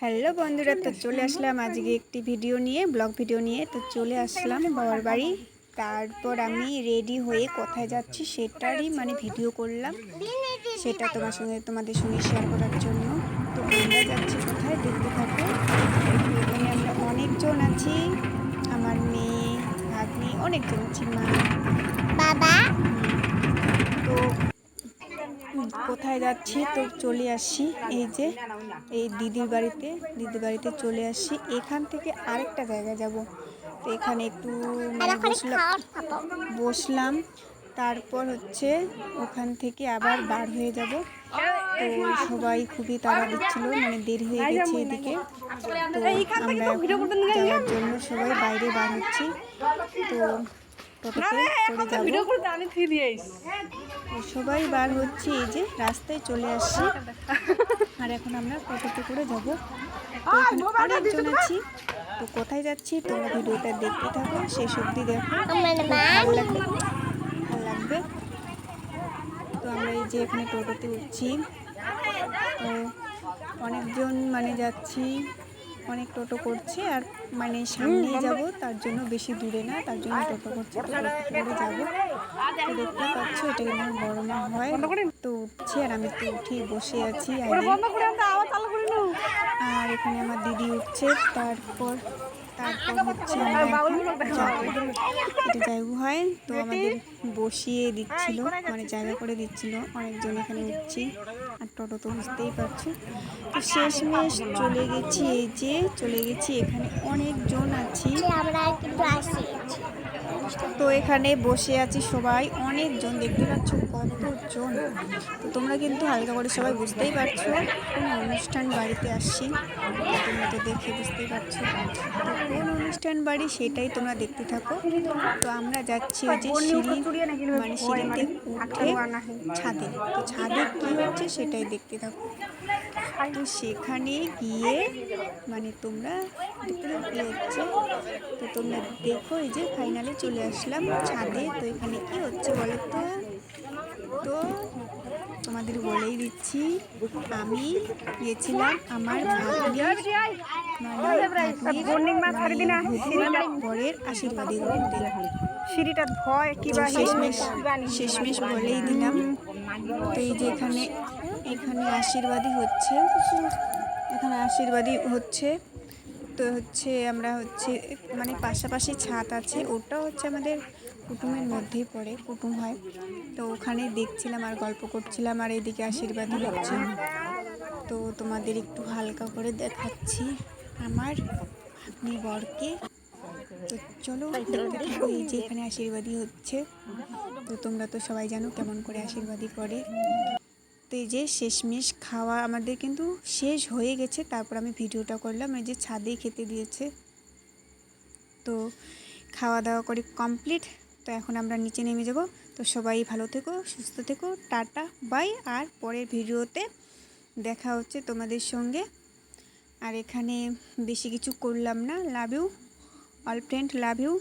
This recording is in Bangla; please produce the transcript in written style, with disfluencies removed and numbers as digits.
হ্যালো বন্ধুরা, তো চলে আসলাম আজকে একটি ভিডিও নিয়ে, ব্লগ ভিডিও নিয়ে। তো চলে আসলাম বাবার বাড়ি। তারপর আমি রেডি হয়ে কোথায় যাচ্ছি সেটারই ভিডিও করলাম, সেটা তোমাদের সঙ্গে শেয়ার করার জন্য। তো আমরা যাচ্ছি কোথায় দেখতে থাকো। এখানে আমরা অনেকজন আছি, আমার মেয়ে, ভাগ্নি, অনেকজন আছি, মা, বাবা। তো কোথায় যাচ্ছি তো চলে আসছি এই দিদির বাড়িতে চলে আসছি। এখান থেকে আরেকটা জায়গায় যাব। তো এখানে একটু বসলাম, তারপর ওখান থেকে আবার বার হয়ে যাব। তো সবাই খুবই তাড়া দিচ্ছিল, দেরি হয়ে গেছে এদিকে। তো আমরা যাওয়ার জন্য সবাই বাইরে বার হচ্ছি। তো টোটোতে করে যাব। সবাই বার হচ্ছে, এই যে রাস্তায় চলে আসছি। আর এখন আমরা টোটোতে করে যাব। তো এখানে অনেকজন আছি। তো কোথায় যাচ্ছি তোমরা ভিডিওটা দেখতে থাকো, শেষ অবধি দেখো, ভালো লাগবে। তো আমরা এই যে এখানে টোটোতে উঠছি। তো অনেকজন যাচ্ছি, অনেক টোটো করছে। আর সামনেই যাব, তার জন্য বেশি দূরে না, তার জন্য টোটো করছে। তো টোটো করে যাবো। তো দেখতে পাচ্ছ, এটা কিন্তু বড় মা হয়। তো উঠছে আর আমি তো উঠেই বসে আছি। আর এখানে আমার দিদি উঠছে। তারপর এটা জায়গা হয়, তো আমাদের বসিয়ে দিচ্ছিল, জায়গা করে দিচ্ছিল। অনেকজন এখানে উঠছি, আর টোটো তো বুঝতেই পারছো। তো শেষমেশ চলে গেছি। এখানে অনেকজন আছি, তো এখানে বসে আছি সবাই, অনেকজন, দেখতে পাচ্ছ কতজন। তো তোমরা কিন্তু হালকা করে সবাই বুঝতেই পারছো কোনো অনুষ্ঠান বাড়িতে আসছি। তোমরা তো দেখে বুঝতেই পারছো তো কোন অনুষ্ঠান বাড়ি, সেটাই তোমরা দেখতে থাকো। তো আমরা যাচ্ছি ওই যে সিঁড়িতে উঠে ছাদে। তো ছাদে কি হচ্ছে সেটাই দেখতে থাকো। তো সেখানে গিয়ে তোমরা দেখতে থাকো কি হচ্ছে। তো তোমরা দেখো, এই যে ফাইনালি চলে আসলাম ছাদে। তো এখানে কি হচ্ছে বলো তো। তো তোমাদের বলেই দিচ্ছি, আমি গেছিলাম আমার বরের আশীর্বাদী করতে। শেষমেশ বলেই দিলাম। তো এই যে এখানে আশীর্বাদী হচ্ছে। তো আমরা পাশাপাশি ছাদ আছে, ওটা আমাদের কুটুমের মধ্যেই পড়ে, কুটুম হয়। তো ওখানে দেখছিলাম আর গল্প করছিলাম, আর এইদিকে আশীর্বাদী হচ্ছে। তো তোমাদের একটু হালকা করে দেখাচ্ছি আমার ভাগ্নি বরকে। তো চলো দেখতে থাকো, এই যে এখানে আশীর্বাদী হচ্ছে। তো তোমরা তো সবাই জানো কেমন করে আশীর্বাদী করে। তো এই যে শেষমেশ খাওয়া আমাদের কিন্তু শেষ হয়ে গেছে, তারপর আমি ভিডিওটা করলাম। এই যে ছাদেই খেতে দিয়েছে। তো খাওয়া দাওয়া করে কমপ্লিট। তো এখন আমরা নিচে নেমে যাব। তো সবাই ভালো থেকো, সুস্থ থেকো, টাটা বাই। আর পরের ভিডিওতে দেখা হচ্ছে তোমাদের সঙ্গে। আর এখানে বেশি কিছু করলাম না। Love you all friend, love you.